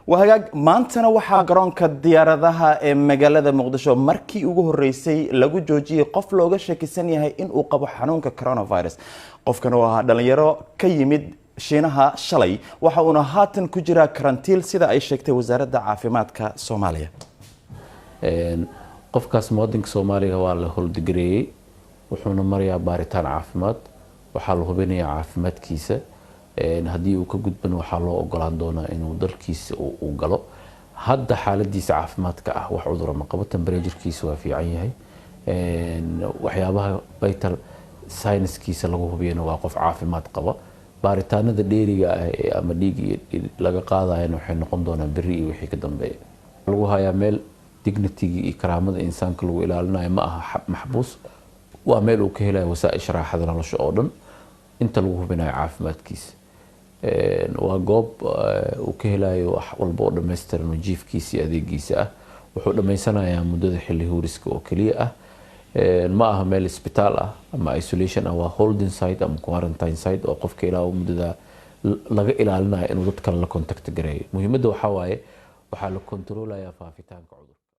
وهاجاج maantana waxaa garoonka diyaaradaha ee magaalada Muqdisho markii ugu horeysay lagu joojiyay qof looga shakisan yahay in uu qabo xanuunka coronavirus qofkan oo ah dhalinyaro ka yimid Shiinaha shalay waxa uu haatan ku jira karantiil sida ay sheegtay wasaaradda caafimaadka Soomaaliya qofkaas muwaadinka Soomaaliga waa la howlgareeyay wuxuuna marayaa baaritaan caafimaad waxa la hubinayaa caafimaadkiisa haddii uu ka gudban waxa loo ogolaan doonaa inuu dalkiisa uu galo hadda xaaladiisa caafimaadka ah wax cudur ma qabo temperature-kiisa waa fiican yahay waxyaabaha vital signs-kiisa lagu hubiyana waa qof caafimaad qaba baaritaanada dheeriga ah ama dhiig laga qaadayna waxay noqon doonaan bari iyo wixii ka dambeeya lagu hayaa meel dignity iyo karaamada insaanka lagu ilaalinayo ma aha maxbuus waa meel uu ka helayo wasaa'ish raaxada nolosha oo dhan inta lagu hubinayo caafimaadkiisa waa goob uu ka helayo wax walba oo dhameystiran oo jiifkiisa adeegiisa ah wuxuu dhameysanayaa muddada xilli huuriska oo kaliya ah ma aha meel isbitaal ah ama isolation ah waa holding site ama quarantine site oo qofka ilaa muddada laga ilaalinayo inuu dad kale la contact gareeyo muhiimadda waxa waaye waxaa la kontroolayaa faafitaanka cudurka